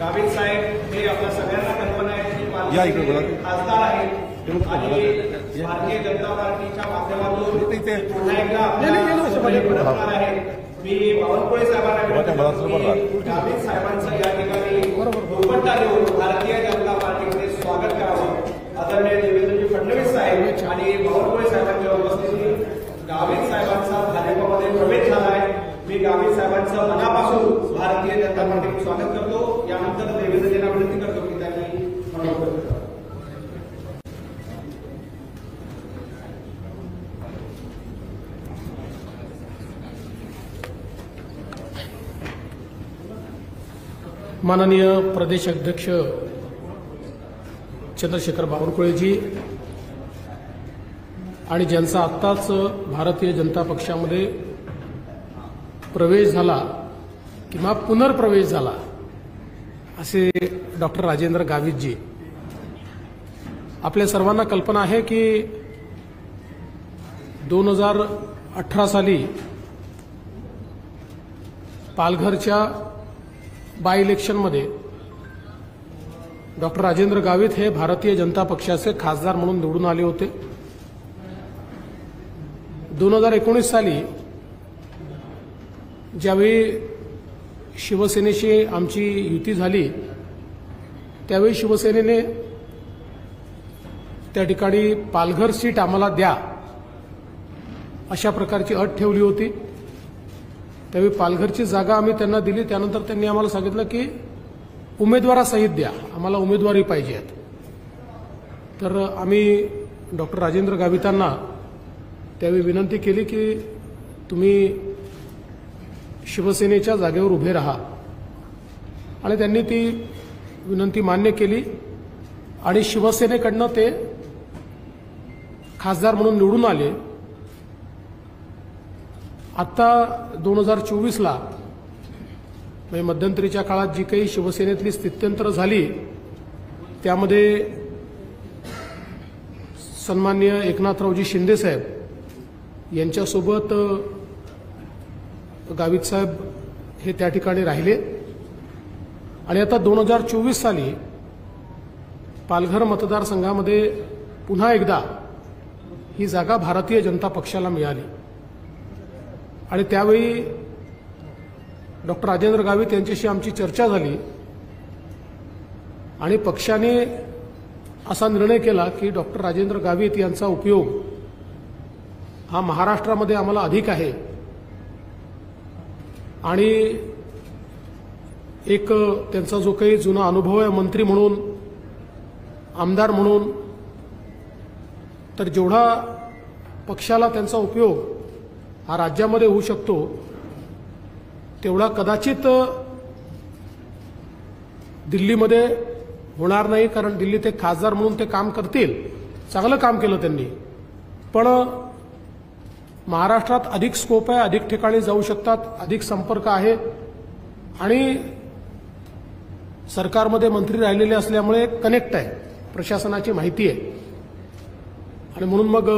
गावित साहेब हे आपल्या सगळ्यांना कल्पना आहे की पालघरचे खासदार आहेत आणि भारतीय जनता पार्टीच्या माध्यमातून पुन्हा एकदा परतणार आहेत. मी बावनकुळे साहेबांना गावित साहेबांचं या ठिकाणी दुर्पट्टा देऊन भारतीय जनता पार्टीमध्ये स्वागत करावं. आदरणीय देवेंद्रजी फडणवीस साहेब आणि बावनकुळे साहेबांच्या उपस्थितीत गावित साहेबांचा भाजपमध्ये प्रवेश झाला आहे. मी गावित साहेबांचं मनापासून भारतीय जनता पार्टीत स्वागत करतो. यानंतर देवेंद्रजींना विनंती करतो की त्यांनी मनोगत करावं. माननीय प्रदेश अध्यक्ष चंद्रशेखर बावनकुळेजी आणि ज्यांचा आत्ताच भारतीय जनता पक्षामध्ये प्रवेश झाला किंवा पुनर्प्रवेश झाला असे डॉक्टर राजेंद्र गावितजी. आपल्या सर्वांना कल्पना आहे की 2018 साली पालघरच्या बाय इलेक्शनमध्ये डॉक्टर राजेंद्र गावित हे भारतीय जनता पक्षाचे खासदार म्हणून निवडून आले होते. 2019 साली ज्यावेळी शिवसेनेशी आमची युती झाली त्यावेळी शिवसेनेने त्या ठिकाणी पालघर सीट आम्हाला द्या अशा प्रकारची अट ठेवली होती. त्यावेळी पालघरची जागा आम्ही त्यांना दिली. त्यानंतर त्यांनी आम्हाला सांगितलं की उमेदवारासहित द्या, आम्हाला उमेदवारी पाहिजे आहेत. तर आम्ही डॉक्टर राजेंद्र गावितांना त्यावेळी विनंती केली की तुम्ही शिवसेनेच्या जागेवर उभे राहा आणि त्यांनी ती विनंती मान्य केली आणि शिवसेनेकडनं ते खासदार म्हणून निवडून आले. आता 2024ला म्हणजे मध्यंतरीच्या काळात जी काही शिवसेनेतली स्थित्यंतर झाली त्यामध्ये सन्माननीय एकनाथरावजी शिंदे साहेब यांच्यासोबत गावित साहेब हे त्या ठिकाणी राहिले आणि आता 2024 साली पालघर मतदारसंघामध्ये पुन्हा एकदा ही जागा भारतीय जनता पक्षाला मिळाली आणि त्यावेळी डॉक्टर राजेंद्र गावित यांच्याशी आमची चर्चा झाली आणि पक्षाने असा निर्णय केला की डॉक्टर राजेंद्र गावित यांचा उपयोग हा महाराष्ट्रामध्ये आम्हाला अधिक आहे आणि एक त्यांचा जो काही जुना अनुभव आहे मंत्री म्हणून, आमदार म्हणून, तर जेवढा पक्षाला त्यांचा उपयोग हा राज्यामध्ये होऊ शकतो तेवढा कदाचित दिल्लीमध्ये होणार नाही. कारण दिल्लीत एक खासदार म्हणून ते काम करतील, चांगलं काम केलं त्यांनी, पण महाराष्ट्रात अधिक स्कोप आहे, अधिक ठिकाणी जाऊ शकतात, अधिक संपर्क आहे आणि सरकारमध्ये मंत्री राहिलेले असल्यामुळे कनेक्ट आहे, प्रशासनाची माहिती आहे आणि म्हणून मग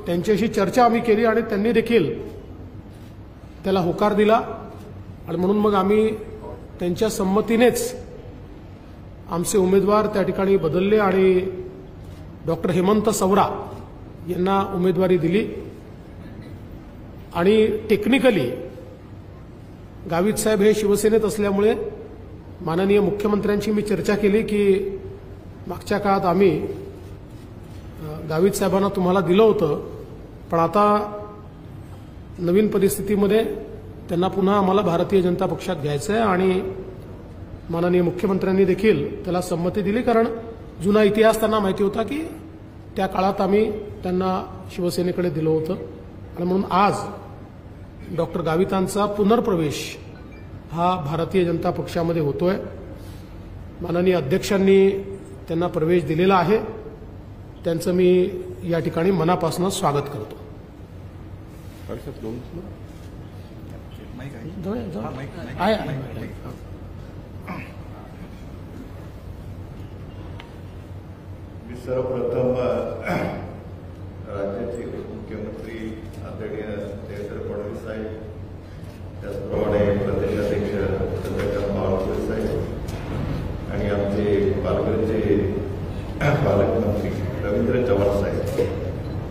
त्यांच्याशी चर्चा आम्ही केली आणि त्यांनी देखील त्याला होकार दिला आणि म्हणून मग आम्ही त्यांच्या संमतीनेच आमचे उमेदवार त्या ठिकाणी बदलले आणि डॉक्टर हेमंत सवरा यांना उमेदवारी दिली. आणि टेक्निकली गावित साहेब हे शिवसेनेत असल्यामुळे माननीय मुख्यमंत्र्यांशी मी चर्चा केली की मागच्या काळात आम्ही गावित साहेबांना तुम्हाला दिलं होतं पण आता नवीन परिस्थितीमध्ये त्यांना पुन्हा आम्हाला भारतीय जनता पक्षात घ्यायचं आहे आणि माननीय मुख्यमंत्र्यांनी देखील त्याला संमती दिली. कारण जुना इतिहास त्यांना माहिती होता की त्या काळात आम्ही त्यांना शिवसेनेकडे दिलं होतं आणि म्हणून आज डॉक्टर गावितांचा पुनर्प्रवेश हा भारतीय जनता पक्षामध्ये होतोय. माननीय अध्यक्षांनी त्यांना प्रवेश दिलेला आहे, त्यांचं मी या ठिकाणी मनापासून स्वागत करतो. सर्वप्रथम राज्याचे मुख्यमंत्री आदरणीय देवेंद्र फडणवीस साहेब, त्याचप्रमाणे प्रदेशाध्यक्ष चंद्रकांत बावनकुळे साहेब, पालकमंत्री रवींद्र चव्हाण साहेब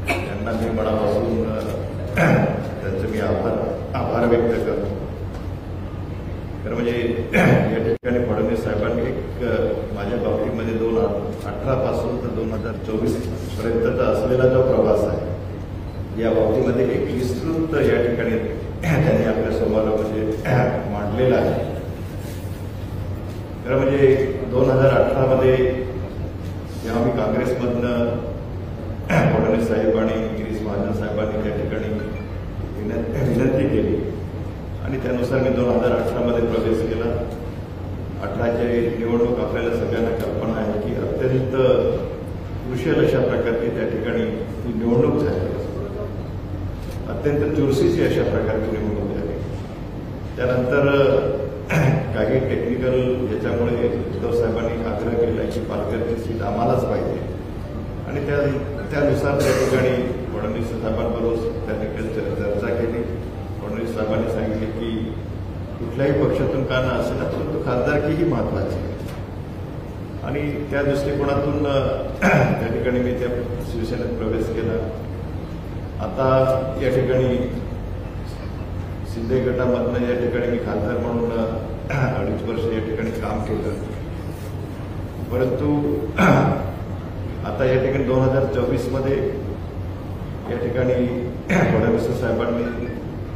यांना मी मनापासून त्यांचे मी आभार व्यक्त करतो. खरं म्हणजे या ठिकाणी फडणवीस साहेबांनी एक माझ्या बाबतीमध्ये 2018 पासून तर 2024 पर्यंतचा असलेला जो प्रवास आहे या बाबतीमध्ये एक विस्तृत या ठिकाणी त्यांनी आपल्या समोर म्हणजे मांडलेला आहे. खरं म्हणजे 2018 जेव्हा मी काँग्रेसमधनं फडणवीस साहेब आणि गिरीश महाजन साहेबांनी त्या ठिकाणी विनंती केली आणि त्यानुसार मी 2018 प्रवेश केला. 18ची निवडणूक आपल्याला सगळ्यांना कल्पना आहे की अत्यंत कुशल अशा प्रकारची त्या ठिकाणी ती निवडणूक झाली. अत्यंत चुरशीची अशा प्रकारची निवडणूक झाली. त्यानंतर काही टेक्निकल याच्यामुळे उद्धव साहेबांनी आग्रह केला की पालघरची सीट आम्हालाच पाहिजे आणि त्यानुसार त्या ठिकाणी फडणवीस साहेबांबरोबर त्यांनी चर्चा केली. फडणवीस साहेबांनी सांगितले की कुठल्याही पक्षातून का न असेल परंतु खासदारकी ही महत्वाची आहे आणि त्या दृष्टिकोनातून त्या ठिकाणी मी त्या शिवसेनेत प्रवेश केला. आता या ठिकाणी शिंदे गटामधनं या ठिकाणी मी खासदार म्हणून 2.5 वर्ष या ठिकाणी काम केलं. परंतु आता या ठिकाणी 2024 या ठिकाणी फडणवीस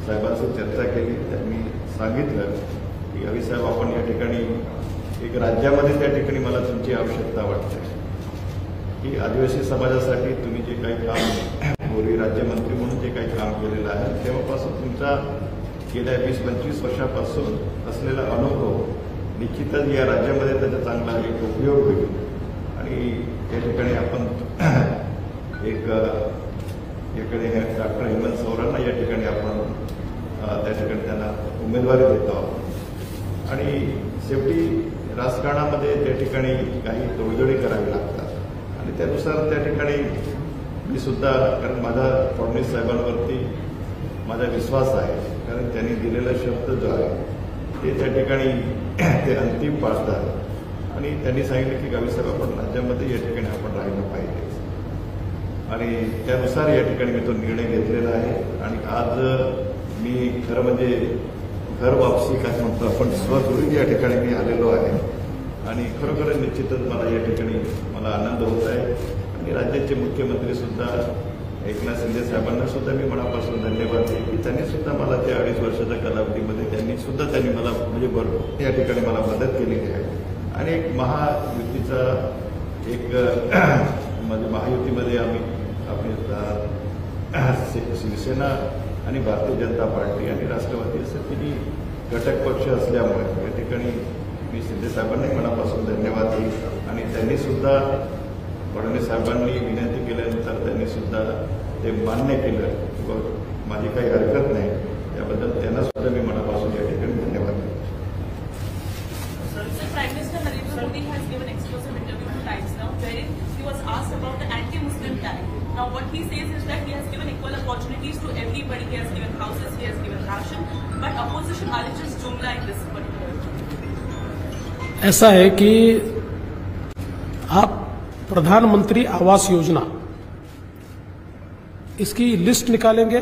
साहेबांशी चर्चा केली. त्यांनी सांगितलं की अभिसाहेब आपण या ठिकाणी एक राज्यामध्ये त्या ठिकाणी मला तुमची आवश्यकता वाटते की आदिवासी समाजासाठी तुम्ही जे काही काम पूर्वी राज्यमंत्री म्हणून जे काही काम केलेलं आहे तेव्हापासून तुमचा गेल्या 20-25 वर्षापासून असलेला अनुभव निश्चितच या राज्यामध्ये त्याचा चांगला एक उपयोग होईल आणि या ठिकाणी आपण एक याकडे डॉक्टर हेमंत सौरांना या ठिकाणी आपण त्या ठिकाणी त्यांना उमेदवारी देतो आहोत आणि शेवटी राजकारणामध्ये त्या ठिकाणी काही तोडजोडी करावी लागतात आणि त्यानुसार त्या ठिकाणी मी सुद्धा कारण माझा फडणवीस साहेबांवरती माझा विश्वास आहे कारण त्यांनी दिलेला शब्द जो आहे ते त्या ठिकाणी ते अंतिम पाळतात आणि त्यांनी सांगितलं की गावीसाहेब आपण राज्यामध्ये या ठिकाणी आपण राहिलं पाहिजे आणि त्यानुसार या ठिकाणी मी तो निर्णय घेतलेला आहे. आणि आज मी खरं म्हणजे घर वापसी काय म्हणतो आपण स्वगृही या ठिकाणी मी आलेलो आहे आणि खरोखर निश्चितच मला या ठिकाणी मला आनंद होत आहे आणि राज्याचे मुख्यमंत्री सुद्धा एकनाथ शिंदे साहेबांना सुद्धा मी मनापासून धन्यवाद देईन की त्यांनी सुद्धा मला त्या 2.5 वर्षाच्या कालावधीमध्ये त्यांनी मला म्हणजे भरपूर या ठिकाणी मला मदत केलेली आहे आणि एक महायुतीचा एक म्हणजे महायुतीमध्ये आम्ही आपली शिवसेना आणि भारतीय जनता पार्टी आणि राष्ट्रवादी असं तिन्ही घटक पक्ष असल्यामुळे या ठिकाणी मी शिंदे साहेबांनाही मनापासून धन्यवाद देईन आणि त्यांनी सुद्धा फडणवीस साहेबांनी विनंती केल्यानंतर त्यांनी सुद्धा ते मान्य केलं किंवा माझी काही हरकत नाही त्याबद्दल त्यांना सुद्धा मी मनापासून या ठिकाणी धन्यवाद देतो. Prime Minister Narendra Modi has given exclusive interview to Times Now wherein he was asked about the anti-Muslim tag. Now what he says is that he has given equal opportunities to everybody. He has given houses, he has given ration, but opposition alleges jumla in this particular. ऐसा है कि आप प्रधानमंत्री आवास योजना इसकी list निकालेंगे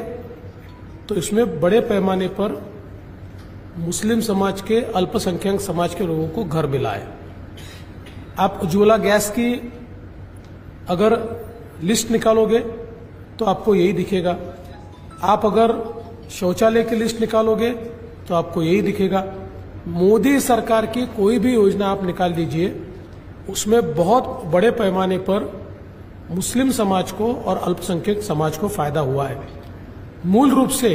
तो इसमें बड़े पैमाने पर मुस्लिम समाज के अल्पसंख्यक समाज के लोगों को घर मिला है. आप उज्ज्वला गैस की अगर लिस्ट निकालोगे तो आपको यही दिखेगा. आप अगर शौचालय की लिस्ट निकालोगे तो आपको यही दिखेगा. मोदी सरकार की कोई भी योजना आप निकाल दीजिए उसमें बहुत बड़े पैमाने पर मुस्लिम समाज को और अल्पसंख्यक समाज को फायदा हुआ है. मूल रूप से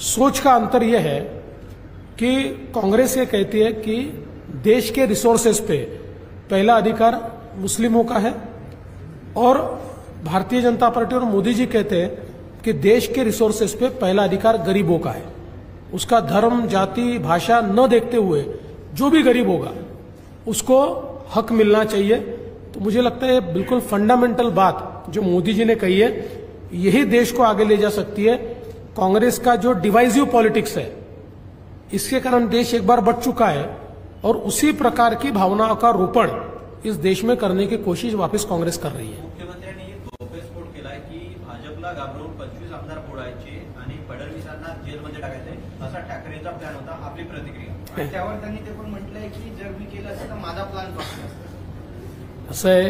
सोच का अंतर यह है कि कांग्रेस ये कहती है कि देश के रिसोर्सेज पे पहला अधिकार मुस्लिमों का है और भारतीय जनता पार्टी और मोदी जी कहते हैं कि देश के रिसोर्सेज पे पहला अधिकार गरीबों का है. उसका धर्म, जाति, भाषा न देखते हुए जो भी गरीब होगा उसको हक मिलना चाहिए. तो मुझे लगता है बिल्कुल फंडामेंटल बात जो मोदी जी ने कही है यही देश को आगे ले जा सकती है. कांग्रेस का जो डिवाइसिव पॉलिटिक्स है इसके कारण देश एक बार बढ़ चुका है और उसी प्रकार की भावनाओं का रोपण इस देश में करने की कोशिश वापस काँग्रेस कर रही है. मुख्यमंत्र्यांनी एक गौप्यस्फोट केलाय की भाजपला घाबरून 25 आमदार फोडायचे आणि फडणवीसांना जेलमध्ये टाकायचे असा ठाकरेंचा प्लॅन होता. आपली प्रतिक्रिया? आणि त्यावर त्यांनी ते पण म्हटलंय की जर मी केलं असेल तर माझा प्लॅन वापरला. असं आहे,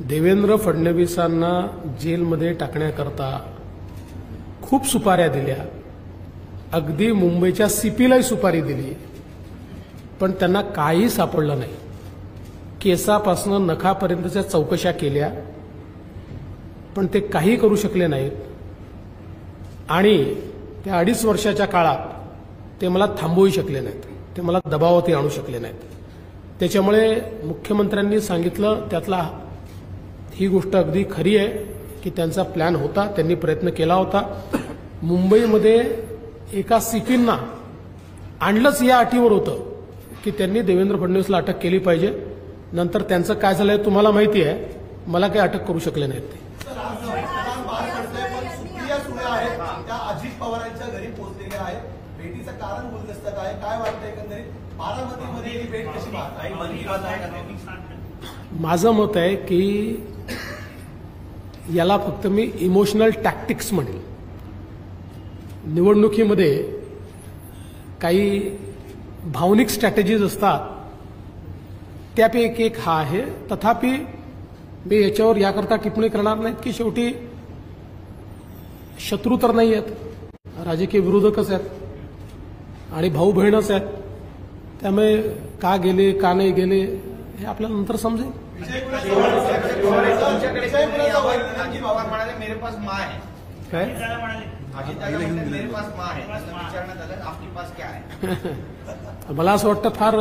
देवेंद्र फडणवीसांना जेलमध्ये टाकण्याकरता खूप सुपाऱ्या दिल्या, अगदी मुंबईच्या सीपीलाही सुपारी दिली, पण त्यांना काही सापडलं नाही. केसापासून नखापर्यंतच्या चौकशा केल्या, पण ते काही करू शकले नाहीत. आणि त्या 2.5 वर्षाच्या काळात ते मला थांबवू शकले नाहीत, ते मला दबावातही आणू शकले नाहीत. त्याच्यामुळे मुख्यमंत्र्यांनी सांगितलं, त्यातला ही गोष्ट अगदी खरी आहे की त्यांचा प्लॅन होता, त्यांनी प्रयत्न केला होता. मुंबईमध्ये एका सीपींना आणलंच या अटीवर होतं की त्यांनी देवेंद्र फडणवीसला अटक केली पाहिजे. नंतर त्यांचं काय झालंय तुम्हाला माहिती आहे, मला काही अटक करू शकले नाहीत ते. सुप्रिया सुळे आहेत, त्या अजित पवारांच्या घरी पोहोचलेल्या आहेत. भेटीचं कारण बोलत आहे, काय वाटतं एकंदरीत बारामतीमध्ये ही भेट कशी पाहता? माझं मत आहे की याला फक्त मी इमोशनल टॅक्टिक्स म्हणेल. निवडणुकीमध्ये काही भावनिक स्ट्रॅटेजीज असतात, त्यापैकी एक हा आहे. तथापि मी याच्यावर याकरता टिप्पणी करणार नाहीत की शेवटी शत्रू तर नाही आहेत, राजकीय विरोधकच आहेत आणि भाऊ बहिणच आहेत. त्यामुळे का गेले का नाही गेले हे आपल्याला नंतर समजेल. अजित पवार म्हणाले मेरे पास माँ है. काय अजित दादा म्हणाले मेरे पास माँ है. असं विचारण्यात आलं, आपके पास क्या है? मला असं वाटतं फार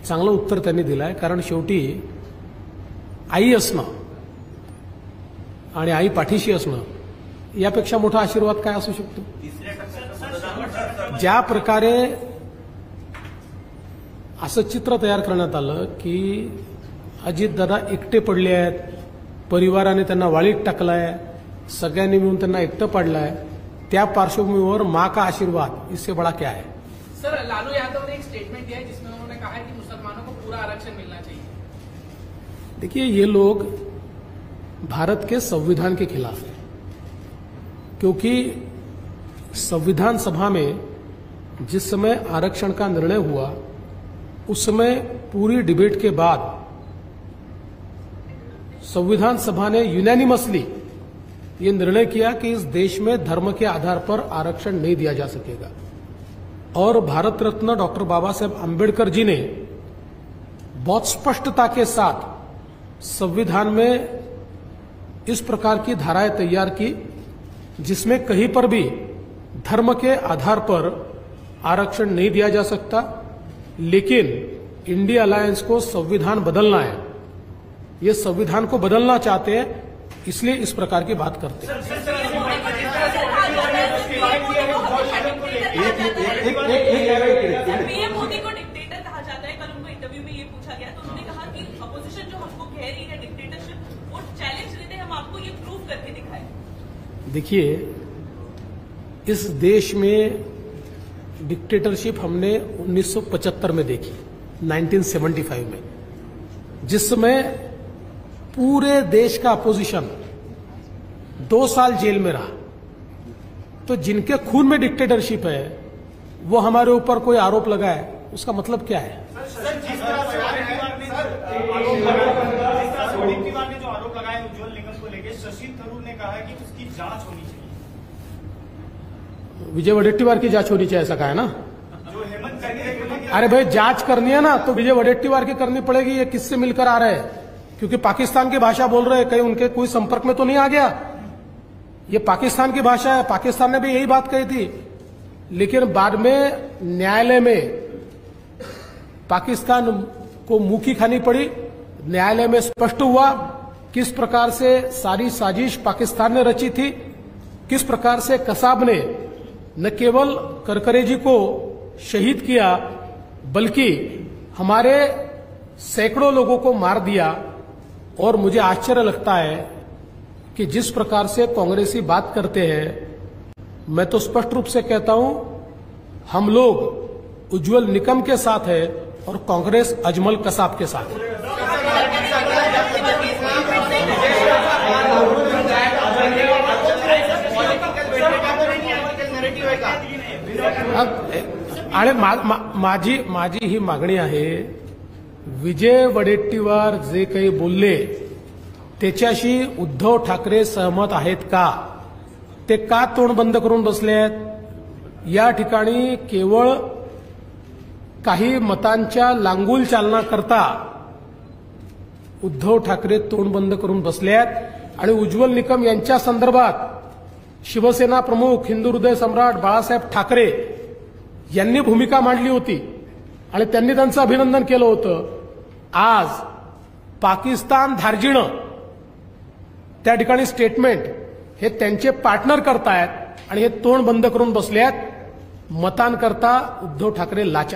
चांगलं उत्तर त्यांनी दिलं आहे. कारण शेवटी आई असणं आणि आई पाठीशी असणं यापेक्षा मोठा आशीर्वाद काय असू शकतो. ज्या प्रकारे असं चित्र तयार करण्यात आलं की अजितदादा एकटे पडले आहेत, परिवाराने त्यांना वाळीत टाकलाय, सगळ्यांनी मिळून त्यांना एकटं पाडलंय, त्या पार्श्वभूमीवर माँ का आशीर्वाद इससे बड़ा क्या है. सर, लालू यादव ने एक स्टेटमेंट दिया है जिसमें उन्होंने कहा है कि मुसलमानों को पूरा आरक्षण मिलना चाहिए. देखिए, ये लोग भारत के संविधान के खिलाफ है, क्योंकि संविधान सभा में जिस समय आरक्षण का निर्णय हुआ उस समय पूरी डिबेट के बाद संविधान सभा ने यूनैनिमसली ये निर्णय किया कि इस देश में धर्म के आधार पर आरक्षण नहीं दिया जा सकेगा. और भारत रत्न डॉक्टर बाबा साहेब आंबेडकर जी ने बहुत स्पष्टता के साथ संविधान में इस प्रकार की धाराएं तैयार की जिसमें कहीं पर भी धर्म के आधार पर आरक्षण नहीं दिया जा सकता. लेकिन इंडिया अलायंस को संविधान बदलना है, ये संविधान को बदलना चाहते हैं, इसलिए इस प्रकार की बात करते हैं. पीएम मोदी को डिक्टेटर कहा जाता है. कल उनको इंटरव्यू में ये पूछा गया तो उन्होंने कहा कि अपोजिशन जो हमको कह रही है डिक्टेटरशिप, वो चैलेंज देते हैं, हम आपको ये प्रूव करके दिखाएं. देखिए, इस देश में डिक्टेटरशिप हमने 1975 में देखी, 1975 में, जिसमें पूरे देश का अपोजिशन 2 साल जेल में रहा. तो जिनके खून में डिक्टेटरशिप है वो हमारे ऊपर कोई आरोप लगाए, उसका मतलब क्या है. वडेट्टीवार ने जो आरोप लगाए उज्ज्वल निगम को लेकर, शशि थरूर ने कहा है कि उसकी जांच होनी चाहिए. विजय वडेट्टीवार की जांच होनी चाहिए, ऐसा कहा है ना. जो हेमंत करके, अरे भाई, जांच करनी है ना तो विजय वडेट्टीवार की करनी पड़ेगी. ये किससे मिलकर आ रहे हैं? क्योंकि पाकिस्तान की भाषा बोल रहे हैं, कहीं उनके कोई संपर्क में तो नहीं आ गया. ये पाकिस्तान की भाषा है, पाकिस्तान ने भी यही बात कही थी. लेकिन बाद में न्यायालय में पाकिस्तान को मुंह की खानी पड़ी. न्यायालय में स्पष्ट हुआ किस प्रकार से सारी साजिश पाकिस्तान ने रची थी, किस प्रकार से कसाब ने न केवल करकरे जी को शहीद किया बल्कि हमारे सैकड़ों लोगों को मार दिया. और मुझे आश्चर्य लगता है कि जिस प्रकार से कांग्रेसी बात करते हैं, मैं तो स्पष्ट रूप से कहता हूं, हम लोग उज्ज्वल निकम के साथ है, और कांग्रेस अजमल कसाब के साथ। आणि माझी ही मागणी आहे, विजय वडेट्टीवार जे काही बोलले त्याच्याशी उद्धव ठाकरे सहमत आहेत का? ते का तोंड बंद करून बसले आहेत? या ठिकाणी केवळ काही मतांच्या लांगुल चालना करता उद्धव ठाकरे तोंड बंद करून बसले आहेत आणि उज्ज्वल निकम यांच्या संदर्भात शिवसेना प्रमुख हिंदू हृदय सम्राट बाळासाहेब ठाकरे यांनी भूमिका मांडली होती आणि त्यांनी त्यांचं अभिनंदन केलं होतं. आज पाकिस्तान धार्जिणं त्या ठिकाणी स्टेटमेंट हे त्यांचे पार्टनर करतायत आणि हे तोंड बंद करून बसले आहेत. मतांकरता उद्धव ठाकरे लाचार